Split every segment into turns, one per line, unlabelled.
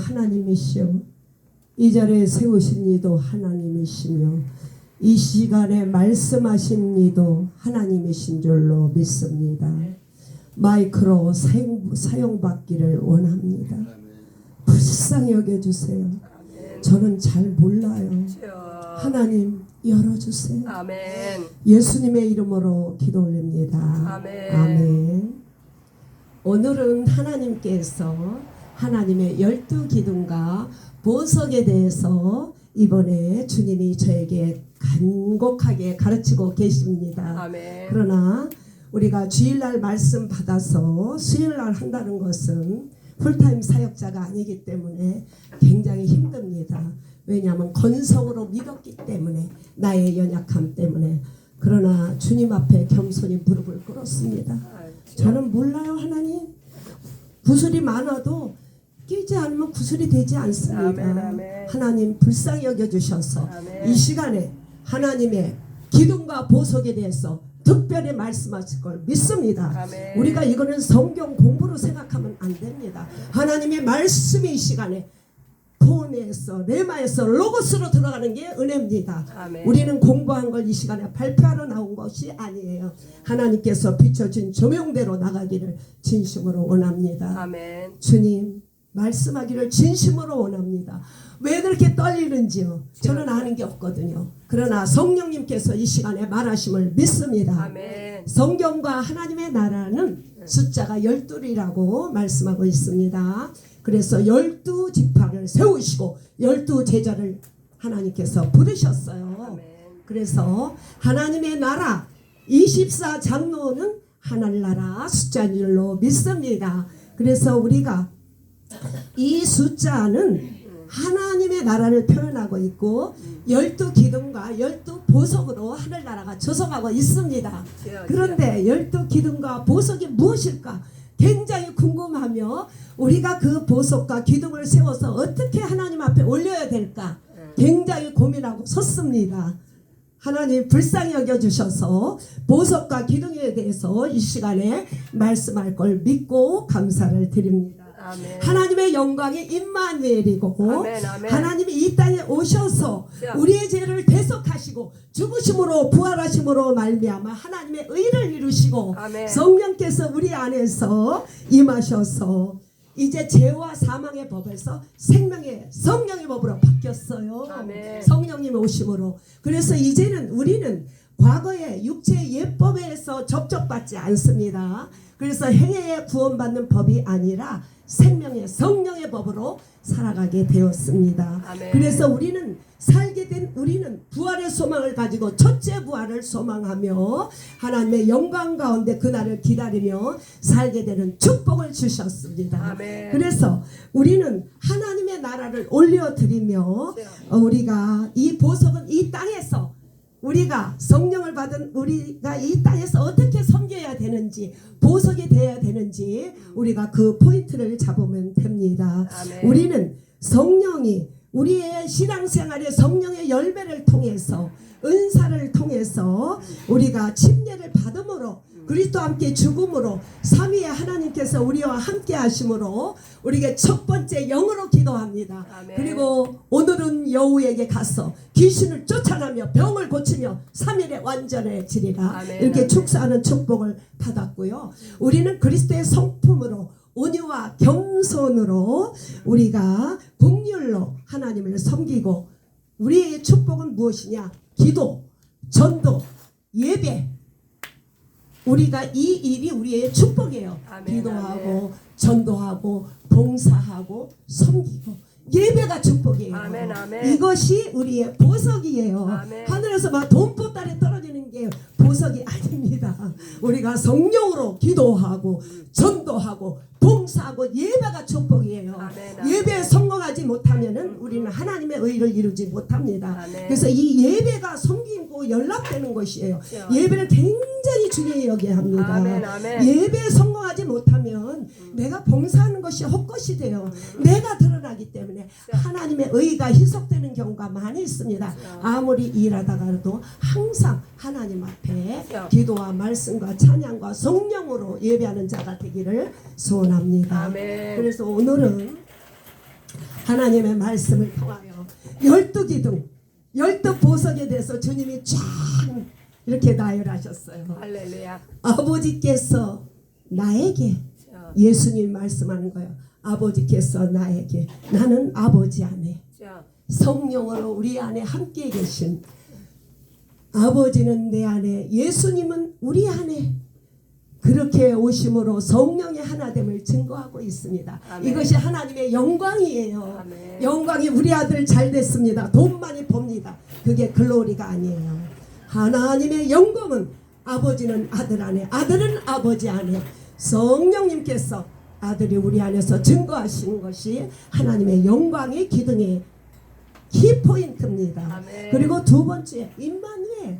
하나님이시오. 이 자리에 세우신 이도 하나님이시며 이 시간에 말씀하신 이도 하나님이신 줄로 믿습니다. 마이크로 사용받기를 원합니다. 불쌍히 여겨주세요. 저는 잘 몰라요. 하나님 열어주세요.
아멘.
예수님의 이름으로 기도 올립니다.
아멘.
아멘. 오늘은 하나님께서 하나님의 12기둥과 보석에 대해서 이번에 주님이 저에게 간곡하게 가르치고 계십니다.
아멘.
그러나 우리가 주일날 말씀 받아서 수요일날 한다는 것은 풀타임 사역자가 아니기 때문에 굉장히 힘듭니다. 왜냐하면 건성으로 믿었기 때문에, 나의 연약함 때문에. 그러나 주님 앞에 겸손히 무릎을 꿇었습니다. 저는 몰라요. 하나님, 구슬이 많아도 끼지 않으면 구슬이 되지 않습니다.
아멘, 아멘.
하나님 불쌍히 여겨주셔서
아멘.
이 시간에 하나님의 기둥과 보석에 대해서 특별히 말씀하실 걸 믿습니다.
아멘.
우리가 이거는 성경 공부로 생각하면 안 됩니다. 하나님의 말씀이 이 시간에 폰에서 레마에서 로고스로 들어가는 게 은혜입니다.
아멘.
우리는 공부한 걸 이 시간에 발표하러 나온 것이 아니에요. 하나님께서 비춰준 조명대로 나가기를 진심으로 원합니다.
아멘.
주님 말씀하기를 진심으로 원합니다. 왜 그렇게 떨리는지요? 저는 아는 게 없거든요. 그러나 성령님께서 이 시간에 말하심을 믿습니다.
아멘.
성경과 하나님의 나라는 숫자가 12이라고 말씀하고 있습니다. 그래서 12지파를 세우시고 12제자를 하나님께서 부르셨어요.
아멘.
그래서 하나님의 나라 24장로는 하늘나라 숫자인 줄로 믿습니다. 그래서 우리가 이 숫자는 하나님의 나라를 표현하고 있고 12기둥과 12보석으로 하늘나라가 조성하고 있습니다. 그런데 12기둥과 보석이 무엇일까 굉장히 궁금하며, 우리가 그 보석과 기둥을 세워서 어떻게 하나님 앞에 올려야 될까 굉장히 고민하고 섰습니다. 하나님 불쌍히 여겨주셔서 보석과 기둥에 대해서 이 시간에 말씀할 걸 믿고 감사를 드립니다.
아멘.
하나님의 영광이 임마누엘이고
아멘, 아멘.
하나님이 이 땅에 오셔서 우리의 죄를 대속하시고 죽으심으로 부활하심으로 말미암아 하나님의 의를 이루시고
아멘.
성령께서 우리 안에서 임하셔서 이제 죄와 사망의 법에서 생명의 성령의 법으로 바뀌었어요.
아멘.
성령님의 오심으로. 그래서 이제는 우리는 과거의 육체의 예법에서 접촉받지 않습니다. 그래서 행위에 구원받는 법이 아니라 생명의 성령의 법으로 살아가게 되었습니다.
아멘.
그래서 우리는 살게 된 우리는 부활의 소망을 가지고 첫째 부활을 소망하며 하나님의 영광 가운데 그날을 기다리며 살게 되는 축복을 주셨습니다.
아멘.
그래서 우리는 하나님의 나라를 올려드리며 우리가 이 보석은 이 땅에서 우리가 성령을 받은 우리가 이 땅에서 어떻게 섬겨야 되는지, 보석이 되어야 되는지 우리가 그 포인트를 잡으면 됩니다.
아멘.
우리는 성령이 우리의 신앙생활의 성령의 열매를 통해서, 은사를 통해서 우리가 침례를 받음으로, 그리스도와 함께 죽음으로, 삼위의 하나님께서 우리와 함께 하심으로 우리에게 첫 번째 영으로 기도합니다.
아멘.
그리고 오늘은 여우에게 가서 귀신을 쫓아내며 병을 고치며 3일에 완전해지리라.
아멘.
이렇게
아멘.
축사하는 축복을 받았고요. 우리는 그리스도의 성품으로 온유와 겸손으로 우리가 긍휼로 하나님을 섬기고, 우리의 축복은 무엇이냐? 기도, 전도, 예배. 우리가 이 일이 우리의 축복이에요.
아멘,
기도하고
아멘.
전도하고 봉사하고 섬기고 예배가 축복이에요.
아멘, 아멘.
이것이 우리의 보석이에요.
아멘.
하늘에서 막 돈보따리 떨어지는 게 보석이 아닙니다. 우리가 성령으로 기도하고 전도하고 봉사하고 예배가 축복이에요.
아멘, 아멘.
예배에 성공하지 못하면은 우리는 하나님의 의를 이루지 못합니다.
아멘.
그래서 이 예배가 섬김고 연락되는 것이에요. 예배를 굉장히 중요히 여겨야 합니다.
아멘, 아멘.
예배에 성공하지 못하면 내가 봉사하는 것이 헛것이 돼요. 내가 드러나기 때문에 하나님의 의가 희석되는 경우가 많이 있습니다. 아무리 일하다가도 항상 하나님 앞에 기도와 말씀과 찬양과 성령으로 예배하는 자가 되기를 소원합니다.
아멘.
그래서 오늘은 하나님의 말씀을 통하여 12기둥 12보석에 대해서 주님이 쫙 이렇게 나열하셨어요.
할렐루야.
아버지께서 나에게, 예수님 말씀하는 거예요. 아버지께서 나에게, 나는 아버지 안에, 성령으로 우리 안에 함께 계신 아버지는 내 안에, 예수님은 우리 안에 그렇게 오심으로 성령의 하나됨을 증거하고 있습니다.
아멘.
이것이 하나님의 영광이에요.
아멘.
영광이 우리 아들 잘 됐습니다. 돈 많이 법니다. 그게 글로리가 아니에요. 하나님의 영광은 아버지는 아들 안에, 아들은 아버지 안에, 성령님께서 아들이 우리 안에서 증거하시는 것이 하나님의 영광의 기둥의 키포인트입니다.
아멘.
그리고 두 번째, 임마누엘,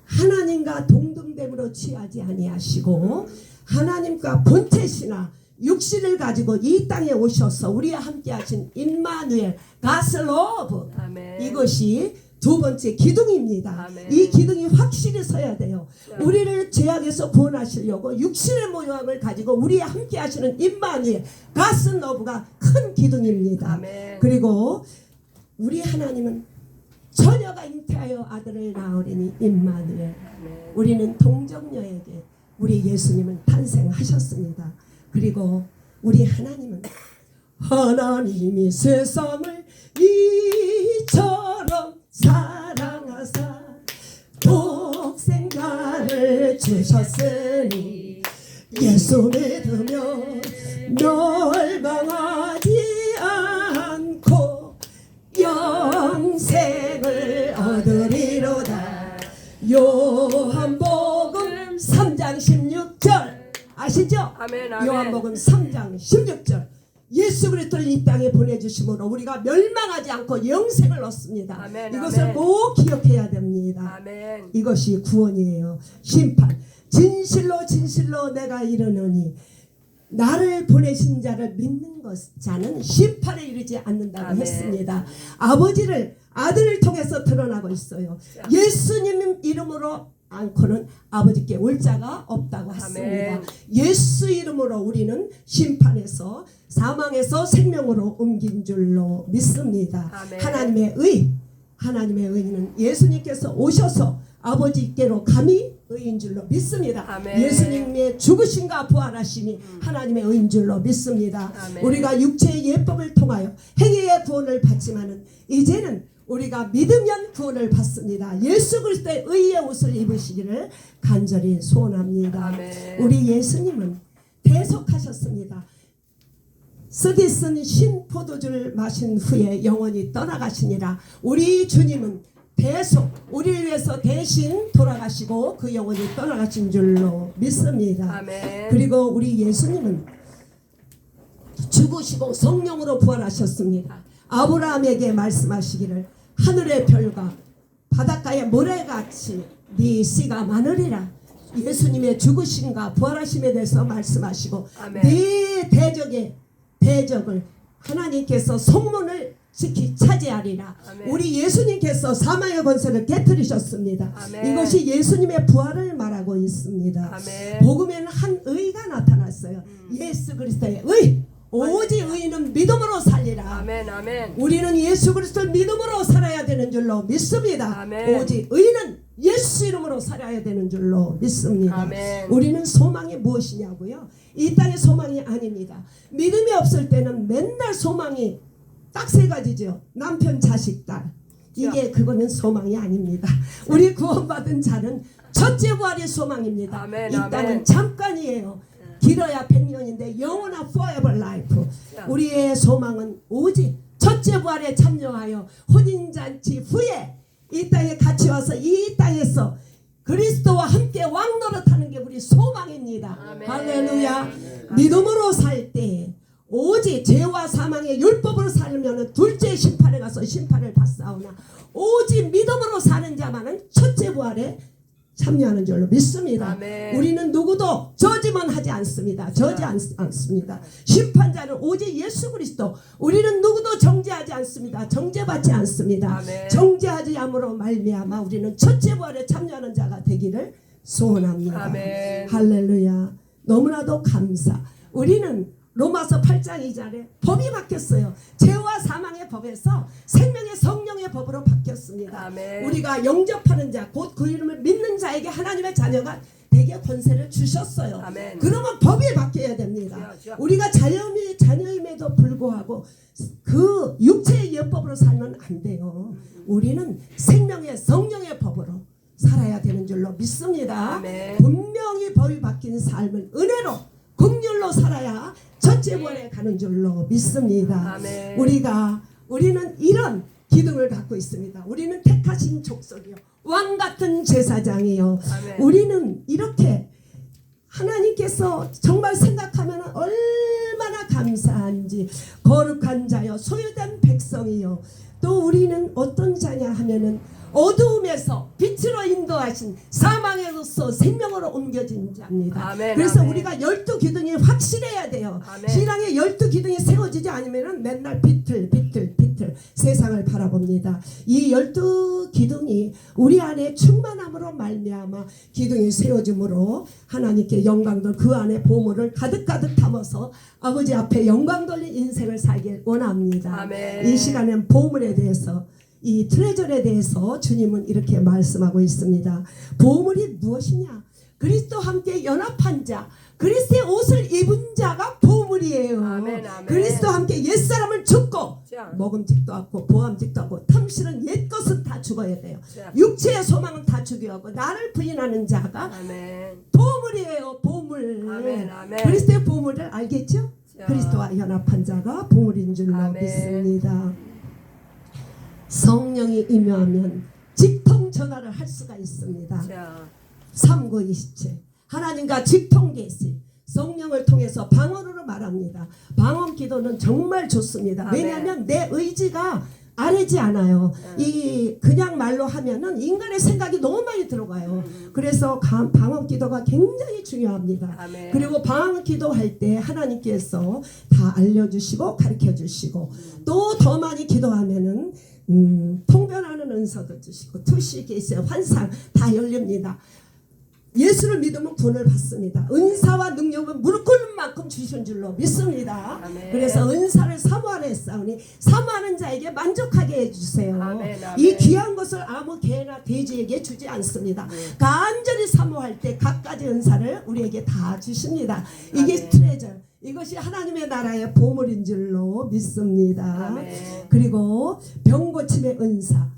하나님과 동등됨으로 취하지 아니하시고 하나님과 본체시나 육신을 가지고 이 땅에 오셔서 우리와 함께 하신 임마누엘, God's love,
아멘.
이것이 두 번째 기둥입니다.
아멘.
이 기둥이 확실히 서야 돼요.
네.
우리를 죄악에서 구원하시려고 육신의 모양을 가지고 우리와 함께 하시는 임마누엘, God's love가 큰 기둥입니다.
아멘.
그리고 우리 하나님은 처녀가 잉태하여 아들을 낳으리니 임마누엘,
아멘.
우리는 동정녀에게 우리 예수님은 탄생하셨습니다. 그리고 우리 하나님은 하나님이 세상을 이처럼 사랑하사 독생자를 주셨으니 예수 믿으면 멸망하지 않고 영생을 얻으리로다. 요한복음 3장 16절 아시죠?
아멘, 아멘.
요한복음 3장 16절, 예수 그리스도를 이 땅에 보내주심으로 우리가 멸망하지 않고 영생을 얻습니다.
아멘,
이것을
아멘.
꼭 기억해야 됩니다.
아멘.
이것이 구원이에요. 심판. 진실로 진실로 내가 이르노니 나를 보내신 자를 믿는 자는 심판에 이르지 않는다고
아멘.
했습니다. 아버지를 아들을 통해서 드러나고 있어요. 예수님 이름으로 않고는 아버지께 올 자가 없다고 했습니다.
아멘.
예수 이름으로 우리는 심판에서 사망에서 생명으로 옮긴 줄로 믿습니다.
아멘.
하나님의 의는 예수님께서 오셔서 아버지께로 감히 의인 줄로 믿습니다.
아멘.
예수님의 죽으심과 부활하심이 하나님의 의인 줄로 믿습니다.
아멘.
우리가 육체의 예법을 통하여 행위의 구원을 받지만은 이제는 우리가 믿으면 구원을 받습니다. 예수 그리스도의 의의 옷을 입으시기를 간절히 소원합니다.
아멘.
우리 예수님은 대속하셨습니다. 스디슨 신 포도주를 마신 후에 영원히 떠나가시니라. 우리 주님은 대속, 우리를 위해서 대신 돌아가시고 그 영원히 떠나가신 줄로 믿습니다.
아멘.
그리고 우리 예수님은 죽으시고 성령으로 부활하셨습니다. 아브라함에게 말씀하시기를 하늘의 별과 바닷가의 모래같이 네 씨가 많으리라. 예수님의 죽으심과 부활하심에 대해서 말씀하시고
아멘.
네 대적을 하나님께서 성문을 차지하리라.
아멘.
우리 예수님께서 사망의 권세를 깨뜨리셨습니다.
아멘.
이것이 예수님의 부활을 말하고 있습니다.
아멘.
복음에는 한 의가 나타났어요. 예수 그리스도의 의. 오직 의인은 믿음으로 살리라.
아멘. 아멘.
우리는 예수 그리스도를 믿음으로 살아야 되는 줄로 믿습니다.
아멘.
오직 의인은 예수 이름으로 살아야 되는 줄로 믿습니다.
아멘.
우리는 소망이 무엇이냐고요? 이 땅의 소망이 아닙니다. 믿음이 없을 때는 맨날 소망이 딱 세 가지죠. 남편, 자식, 딸. 이게 그거는 소망이 아닙니다. 우리 구원받은 자는 첫째 부활이 소망입니다.
아멘,
이 땅은
아멘.
잠깐이에요. 길어야 100년인데 영원한 forever life. 우리의 소망은 오직 첫째 부활에 참여하여 혼인잔치 후에 이 땅에 같이 와서 이 땅에서 그리스도와 함께 왕노릇하는 게 우리 소망입니다.
아멘.
할렐루야. 믿음으로 살 때 오직 죄와 사망의 율법으로 살면 둘째 심판에 가서 심판을 받사오나 오직 믿음으로 사는 자만은 첫째 부활에 참여하는 줄로 믿습니다.
아멘.
우리는 누구도 저지만 하지 않습니다. 저지 않습니다. 심판자는 오직 예수 그리스도. 우리는 누구도 정죄하지 않습니다. 정죄받지 않습니다.
아멘.
정죄하지 않으로 말미암아 우리는 첫째 부활에 참여하는 자가 되기를 소원합니다.
아멘.
할렐루야. 너무나도 감사. 우리는 로마서 8장 2절에 법이 바뀌었어요. 죄와 법에서 생명의 성령의 법으로 바뀌었습니다.
아멘.
우리가 영접하는 자, 곧 그 이름을 믿는 자에게 하나님의 자녀가 되게 권세를 주셨어요.
아멘.
그러면 법이 바뀌어야 됩니다.
주여.
우리가 자녀임에도 불구하고 그 육체의 예법으로 살면 안 돼요. 우리는 생명의 성령의 법으로 살아야 되는 줄로 믿습니다.
아멘.
분명히 법이 바뀐 삶을 은혜로 긍휼로 살아야 첫째번에 가는 줄로 믿습니다.
아멘.
우리는 이런 기둥을 갖고 있습니다. 우리는 택하신 족속이요, 왕 같은 제사장이요.
아멘.
우리는 이렇게 하나님께서 정말 생각하면 얼마나 감사한지, 거룩한 자요, 소유된 백성이요. 또 우리는 어떤 자냐 하면은 어두움에서 빛으로 인도하신, 사망에서 생명으로 옮겨진 자입니다.
아멘,
그래서
아멘.
우리가 12기둥이 확실해야 돼요.
아멘.
신앙의 12기둥이 세워지지 않으면 맨날 비틀 세상을 바라봅니다. 이 12기둥이 우리 안에 충만함으로 말미암아 기둥이 세워짐으로 하나님께 영광 돌 그 안에 보물을 가득가득 담아서 아버지 앞에 영광 돌린 인생을 살길 원합니다.
아멘.
이 시간엔 보물에 대해서, 이 트레저에 대해서 주님은 이렇게 말씀하고 있습니다. 보물이 무엇이냐? 그리스도와 함께 연합한 자, 그리스도의 옷을 입은 자가 보물이에요.
아멘, 아멘.
그리스도와 함께 옛사람을 죽고,
자.
먹음직도 않고 보암직도 않고 탐실은 옛것은 다 죽어야 돼요.
자.
육체의 소망은 다 죽여하고 나를 부인하는 자가
아멘.
보물이에요. 보물.
아멘, 아멘.
그리스도의 보물을 알겠죠?
자.
그리스도와 연합한 자가 보물인 줄로
아멘.
믿습니다. 성령이 임하면 직통 전화를 할 수가 있습니다.
자.
3927 하나님과 직통 계시, 성령을 통해서 방언으로 말합니다. 방언 기도는 정말 좋습니다.
아멘.
왜냐하면 내 의지가 아래지 않아요. 이 그냥 말로 하면은 인간의 생각이 너무 많이 들어가요. 그래서 방언 기도가 굉장히 중요합니다.
아멘.
그리고 방언 기도할 때 하나님께서 다 알려주시고 가르쳐주시고, 또 더 많이 기도하면은 통변하는 은사도 주시고, 투시 계시, 환상 다 열립니다. 예수를 믿으면 구원을 받습니다. 은사와 능력은 무릎 꿇는 만큼 주신 줄로 믿습니다.
아멘.
그래서 은사를 사모하라 했사오니 사모하는 자에게 만족하게 해주세요.
아멘, 아멘.
이 귀한 것을 아무 개나 돼지에게 주지 않습니다. 간절히 사모할 때 각가지 은사를 우리에게 다 주십니다. 이게
아멘.
트레저, 이것이 하나님의 나라의 보물인 줄로 믿습니다.
아멘.
그리고 병고침의 은사,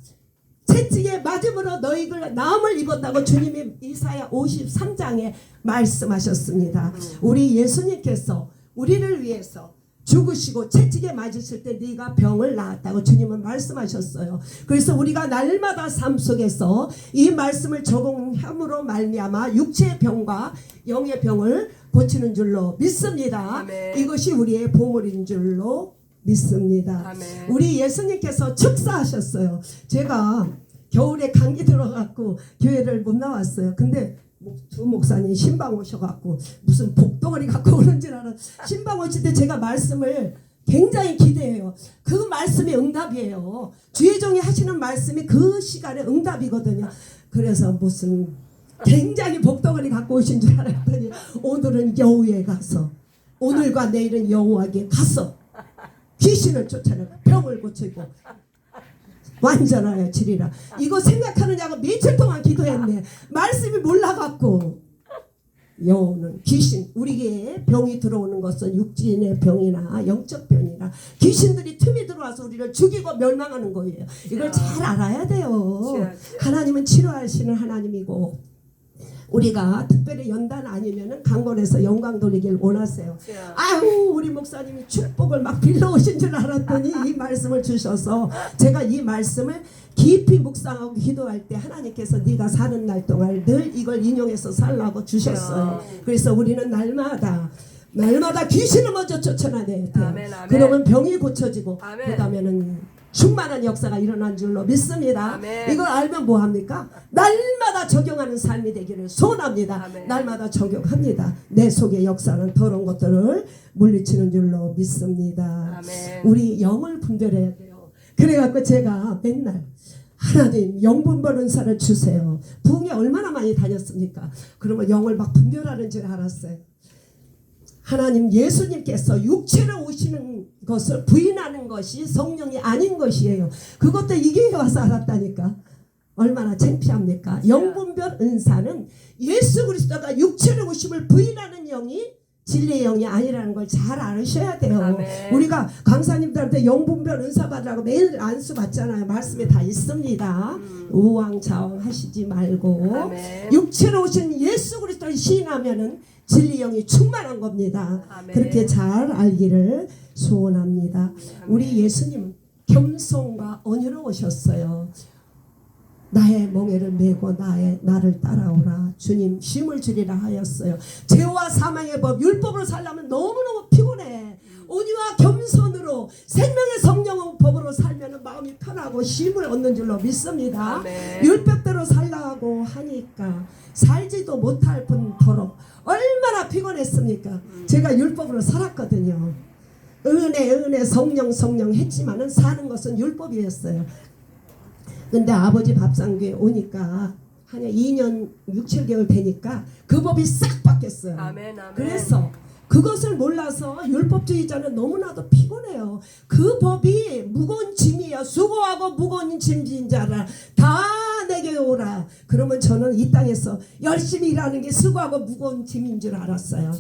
채찍에 맞음으로 너희들 나음을 입었다고 주님이 이사야 53장에 말씀하셨습니다. 우리 예수님께서 우리를 위해서 죽으시고 채찍에 맞으실 때 네가 병을 낳았다고 주님은 말씀하셨어요. 그래서 우리가 날마다 삶 속에서 이 말씀을 적용함으로 말미암아 육체의 병과 영의 병을 고치는 줄로 믿습니다.
아멘.
이것이 우리의 보물인 줄로 믿습니다.
아멘.
우리 예수님께서 축사하셨어요. 제가 겨울에 감기 들어갖고 교회를 못 나왔어요. 근데 두 목사님 신방 오셔갖고 무슨 복덩어리 갖고 오는 줄 알아. 신방 오실 때 제가 말씀을 굉장히 기대해요. 그 말씀이 응답이에요. 주의 종이 하시는 말씀이 그 시간에 응답이거든요. 그래서 무슨 굉장히 복덩어리 갖고 오신 줄 알았더니 오늘은 여우에 가서, 오늘과 내일은 여호와에게 가서 귀신을 쫓아내고 병을 고치고 완전하여 지리라. 이거 생각하느냐고 며칠 동안 기도했네. 말씀이 몰라갖고. 여우는 귀신, 우리에게 병이 들어오는 것은 육진의 병이나 영적 병이나 귀신들이 틈이 들어와서 우리를 죽이고 멸망하는 거예요. 이걸 잘 알아야 돼요. 하나님은 치료하시는 하나님이고, 우리가 특별히 연단 아니면은 강권에서 영광 돌리길 원하세요. 아유, 우리 목사님이 축복을 막 빌려오신 줄 알았더니 이 말씀을 주셔서 제가 이 말씀을 깊이 묵상하고 기도할 때 하나님께서 네가 사는 날 동안 늘 이걸 인용해서 살라고 주셨어요. 그래서 우리는 날마다 귀신을 먼저 쫓아내야 돼요.
아멘, 아멘.
그러면 병이 고쳐지고
아멘.
그 다음에는 충만한 역사가 일어난 줄로 믿습니다.
아멘.
이걸 알면 뭐합니까? 날마다 적용하는 삶이 되기를 소원합니다.
아멘.
날마다 적용합니다. 내 속의 역사는 더러운 것들을 물리치는 줄로 믿습니다.
아멘.
우리 영을 분별해야 돼요. 그래갖고 제가 맨날 하나님 영분별 은사를 주세요. 부흥에 얼마나 많이 다녔습니까? 그러면 영을 막 분별하는 줄 알았어요. 하나님 예수님께서 육체로 오시는 것을 부인하는 것이 성령이 아닌 것이에요. 그것도 이게 와서 알았다니까. 얼마나 창피합니까? 영분별 은사는 예수 그리스도가 육체로 오심을 부인하는 영이 진리의 영이 아니라는 걸 잘 아셔야 돼요.
아멘.
우리가 강사님들한테 영분별 은사 받으라고 매일 안수 받잖아요. 말씀에 다 있습니다. 우왕좌왕 하시지 말고
아멘.
육체로 오신 예수 그리스도를 시인하면은 진리 영이 충만한 겁니다.
아멘.
그렇게 잘 알기를 소원합니다.
아멘.
우리 예수님은 겸손과 온유로 오셨어요. 나의 멍에를 메고 나를 따라오라. 주님 쉼을 주리라 하였어요. 죄와 사망의 법 율법으로 살려면 너무너무 피곤해. 온유와 겸손으로 생명의 성령 법으로 살면 마음이 편하고 쉼을 얻는 줄로 믿습니다.
아멘.
율법대로 살라고 하니까 살지도 못할 뿐더러 얼마나 피곤했습니까? 제가 율법으로 살았거든요. 은혜 성령 했지만은 사는 것은 율법이었어요. 근데 아버지 밥상교에 오니까 한 2년 6, 7개월 되니까 그 법이 싹 바뀌었어요.
아멘, 아멘.
그래서 그것을 몰라서 율법주의자는 너무나도 피곤해요. 그 법이 무거운 짐이야. 수고하고 무거운 짐진 자라 다 내게 오라. 그러면 저는 이 땅에서 열심히 일하는 게 수고하고 무거운 짐인 줄 알았어요.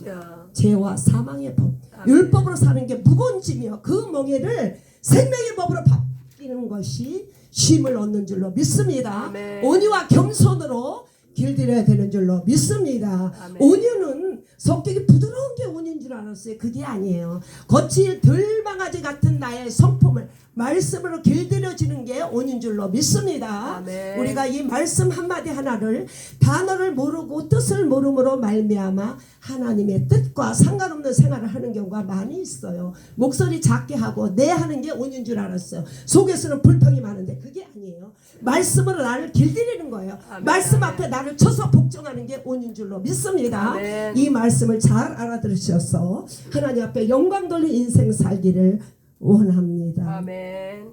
죄와 사망의 법,
아멘.
율법으로 사는 게 무거운 짐이요. 그 멍에를 생명의 법으로 바뀌는 것이 쉼을 얻는 줄로 믿습니다.
아멘.
온유와 겸손으로 길들여야 되는 줄로 믿습니다.
아멘.
온유는 성격이 부드러운 게 온유인 줄 알았어요. 그게 아니에요. 거칠 들방아지 같은 나의 성품을 말씀으로 길들여지는 게 온유인 줄로 믿습니다.
아멘.
우리가 이 말씀 한마디 하나를 단어를 모르고 뜻을 모름으로 말미암아 하나님의 뜻과 상관없는 생활을 하는 경우가 많이 있어요. 목소리 작게 하고 내 하는 게 온유인 줄 알았어요. 속에서는 불평이 많은데 그게 아니에요. 말씀으로 나를 길들이는 거예요.
아멘.
말씀
아멘.
앞에 나를 쳐서 복종하는 게 온유인 줄로 믿습니다.
아멘.
이 말씀을 잘 알아들으셔서 하나님 앞에 영광 돌린 인생 살기를 원합니다.
아멘.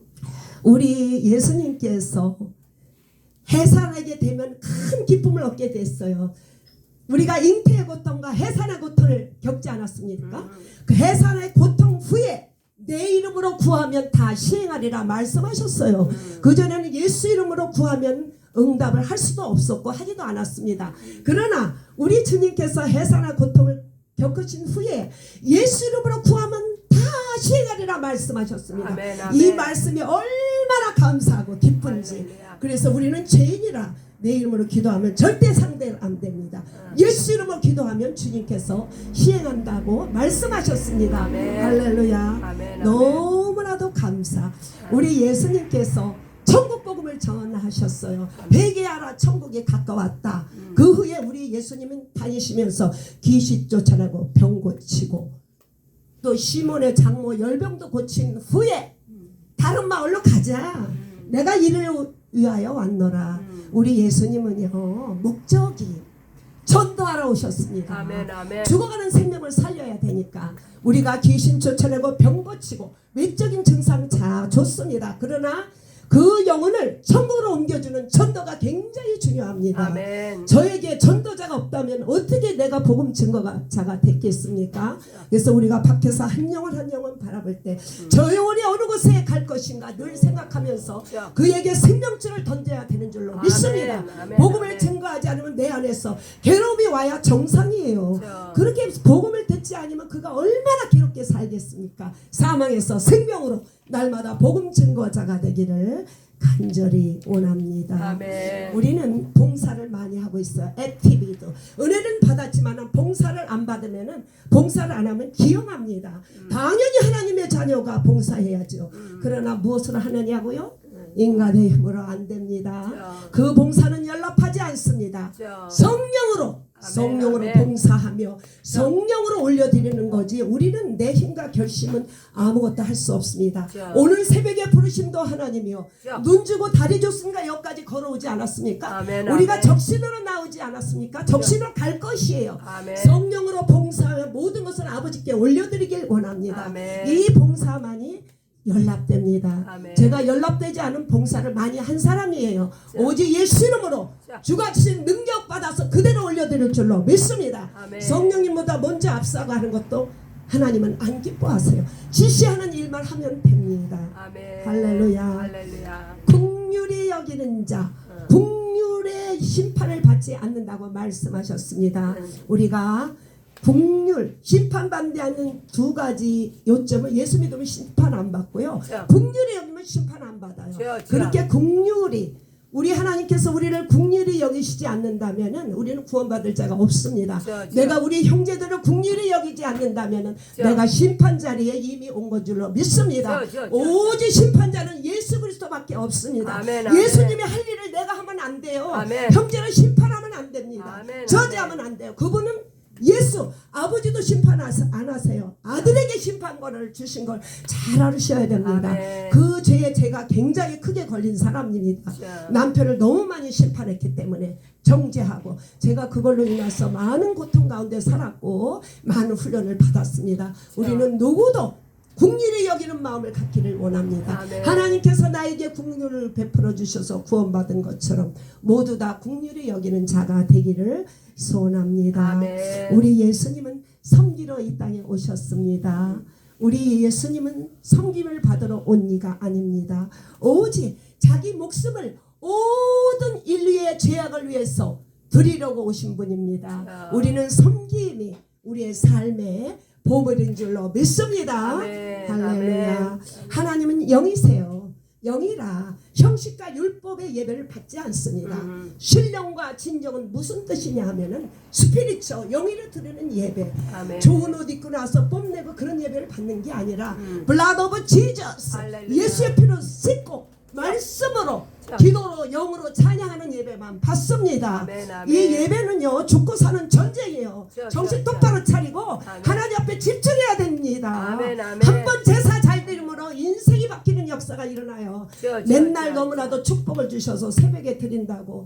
우리 예수님께서 해산하게 되면 큰 기쁨을 얻게 됐어요. 우리가 잉태의 고통과 해산의 고통을 겪지 않았습니까? 그 해산의 고통 후에 내 이름으로 구하면 다 시행하리라 말씀하셨어요. 그전에는 예수 이름으로 구하면 응답을 할 수도 없었고 하지도 않았습니다. 그러나 우리 주님께서 해산의 고통을 겪으신 후에 예수 이름으로 구하면 다 시행하리라 말씀하셨습니다.
아멘, 아멘.
이 말씀이 얼마나 감사하고 기쁜지.
할렐루야.
그래서 우리는 죄인이라 내 이름으로 기도하면 절대 상대 안 됩니다. 예수 이름으로 기도하면 주님께서 시행한다고 말씀하셨습니다.
아멘.
할렐루야.
아멘, 아멘.
너무나도 감사. 우리 예수님께서 천국 복음을 전하셨어요. 회개하라 천국이 가까웠다. 그 후에 우리 예수님은 다니시면서 귀신 쫓아내고 병 고치고 또 시몬의 장모 열병도 고친 후에 다른 마을로 가자. 내가 이를 위하여 왔노라. 우리 예수님은요 목적이 전도하러 오셨습니다.
아멘, 아멘.
죽어가는 생명을 살려야 되니까 우리가 귀신 쫓아내고 병 고치고 외적인 증상 다 좋습니다. 그러나 그 영혼을 천국으로 옮겨주는 전도가 굉장히 중요합니다.
아멘.
저에게 전도자가 없다면 어떻게 내가 복음 증거자가 됐겠습니까? 그래서 우리가 밖에서 한 영혼 한 영혼 바라볼 때 저 영혼이 어느 곳에 갈 것인가 늘 생각하면서 그에게 생명줄을 던져야 되는 줄로
아멘.
믿습니다.
아멘.
복음을
아멘.
증거하지 않으면 내 안에서 괴로움이 와야 정상이에요. 그렇게 복음을 듣지 않으면 그가 얼마나 괴롭게 살겠습니까? 사망에서 생명으로 날마다 복음 증거자가 되기를 간절히 원합니다.
아멘.
우리는 봉사를 많이 하고 있어요. 액티비드. 은혜는 받았지만 봉사를 안 받으면 봉사를 안 하면 기용합니다. 당연히 하나님의 자녀가 봉사해야죠. 그러나 무엇으로 하느냐고요? 인간의 힘으로 안 됩니다. 그 봉사는 연락하지 않습니다. 성령으로 성령으로
아멘.
봉사하며 성령으로 올려드리는 거지 우리는 내 힘과 결심은 아무것도 할 수 없습니다. 오늘 새벽에 부르심도 하나님이요. 눈 주고 다리 줬으니까 여기까지 걸어오지 않았습니까?
아멘,
우리가
아멘.
적신으로 나오지 않았습니까? 적신으로 갈 것이에요.
아멘.
성령으로 봉사하며 모든 것을 아버지께 올려드리길 원합니다.
아멘.
이 봉사만이 연락됩니다.
아멘.
제가 연락되지 않은 봉사를 많이 한 사람이에요. 오직 예수 이름으로 주가 주신 능력 받아서 그대로 올려드릴 줄로 믿습니다.
아멘.
성령님보다 먼저 앞서가는 것도 하나님은 안 기뻐하세요. 지시하는 일만 하면 됩니다.
아멘.
할렐루야.
할렐루야.
긍휼히 여기는 자, 긍휼의 심판을 받지 않는다고 말씀하셨습니다. 우리가 긍휼, 심판받지 않는 두 가지 요점을 예수 믿으면 심판 안 받고요. 긍휼히 여기면 심판 안 받아요. 그렇게 긍휼히 우리 하나님께서 우리를 긍휼히 여기시지 않는다면은 우리는 구원받을 자가 없습니다. 내가 우리 형제들을 긍휼히 여기지 않는다면은 내가 심판 자리에 이미 온 것 줄로 믿습니다. 오직 심판자는 예수 그리스도밖에 없습니다.
아멘, 아멘.
예수님이 할 일을 내가 하면 안 돼요.
아멘.
형제를 심판하면 안 됩니다.
아멘,
저지하면 안 돼요. 그분은 예수 아버지도 심판 안 하세요. 아들에게 심판권을 주신 걸 잘 알으셔야 됩니다.
아멘.
그 죄에 제가 굉장히 크게 걸린 사람입니다. 남편을 너무 많이 심판했기 때문에 정죄하고 제가 그걸로 인해서 많은 고통 가운데 살았고 많은 훈련을 받았습니다. 우리는 누구도 긍휼히 여기는 마음을 갖기를 원합니다.
아멘.
하나님께서 나에게 긍휼을 베풀어 주셔서 구원받은 것처럼 모두 다 긍휼히 여기는 자가 되기를 소원합니다.
아멘.
우리 예수님은 섬기러 이 땅에 오셨습니다. 우리 예수님은 섬김을 받으러 온 이가 아닙니다. 오직 자기 목숨을 모든 인류의 죄악을 위해서 드리려고 오신 분입니다. 우리는 섬김이 우리의 삶의 보물인 줄로 믿습니다.
아멘.
할렐루야.
아멘.
하나님은 영이세요. 영이라 형식과 율법의 예배를 받지 않습니다. 신령과 진정은 무슨 뜻이냐 하면은 스피리처 영이를 드리는 예배.
아멘.
좋은 옷 입고 나서 뽐내고 그런 예배를 받는 게 아니라 Blood of Jesus
할렐루야.
예수의 피로 씻고 말씀으로 기도로 영으로 찬양하는 예배만 받습니다.
아멘, 아멘.
이 예배는요 죽고 사는 전쟁이에요. 정신 똑바로 차리고 하나님 앞에 집중해야 됩니다.
아멘, 아멘.
한 번 제사 잘 드림으로 인생이 바뀌는 역사가 일어나요. 맨날 너무나도 축복을 주셔서 새벽에 드린다고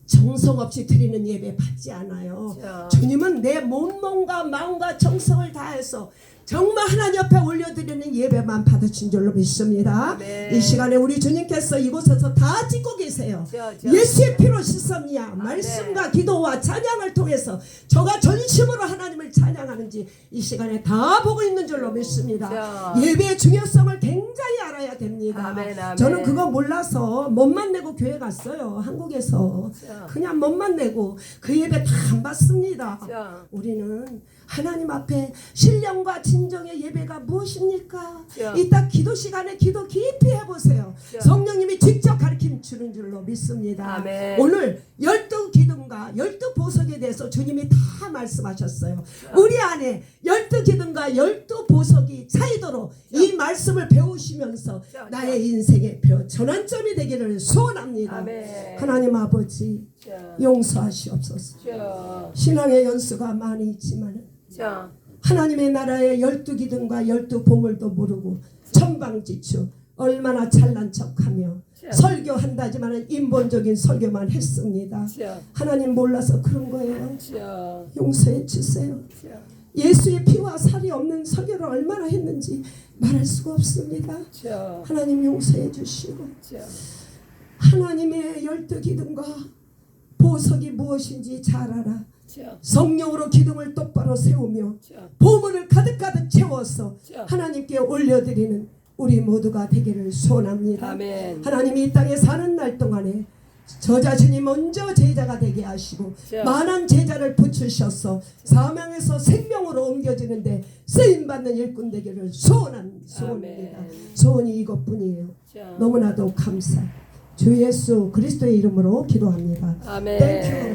정성 없이 드리는 예배 받지 않아요. 주님은 내 몸과 마음과 정성을 다해서 정말 하나님 앞에 올려드리는 예배만 받으신 줄로 믿습니다.
아멘.
이 시간에 우리 주님께서 이곳에서 다 찍고 계세요. 예수의 피로 씻었냐 말씀과 기도와 찬양을 통해서 저가 전심으로 하나님을 찬양하는지 이 시간에 다 보고 있는 줄로 믿습니다. 예배의 중요성을 굉장히 알아야 됩니다.
아멘, 아멘.
저는 그거 몰라서 몸만 내고 교회 갔어요. 한국에서 그냥 몸만 내고 그 예배 다 안 받습니다. 우리는 하나님 앞에 신령과 진정의 예배가 무엇입니까? 이따 기도 시간에 기도 깊이 해보세요. 성령님이 직접 가르침 주는 줄로 믿습니다.
아멘.
오늘 12기둥과 12보석에 대해서 주님이 다 말씀하셨어요. 우리 안에 12기둥과 12보석이 차이도록 이 말씀을 배우시면서 나의 인생의 전환점이 되기를 소원합니다.
아멘.
하나님 아버지 용서하시옵소서. 신앙의 연수가 많이 있지만 하나님의 나라의 12기둥과 12보물도 모르고 천방지축 얼마나 잘난 척하며 설교한다지만 인본적인 설교만 했습니다. 하나님 몰라서 그런 거예요. 용서해 주세요. 예수의 피와 살이 없는 설교를 얼마나 했는지 말할 수가 없습니다. 하나님 용서해 주시고 하나님의 12기둥과 보석이 무엇인지 잘 알아 성령으로 기둥을 똑바로 세우며 보물을 가득가득 채워서 하나님께 올려드리는 우리 모두가 되기를 소원합니다.
아멘.
하나님이 이 땅에 사는 날 동안에 저 자신이 먼저 제자가 되게 하시고 많은 제자를 붙이셔서 사명에서 생명으로 옮겨지는데 쓰임받는 일꾼 되기를 소원합니다.
아멘.
소원이 이것뿐이에요. 너무나도 감사 주 예수 그리스도의 이름으로 기도합니다.
아멘.
땡큐.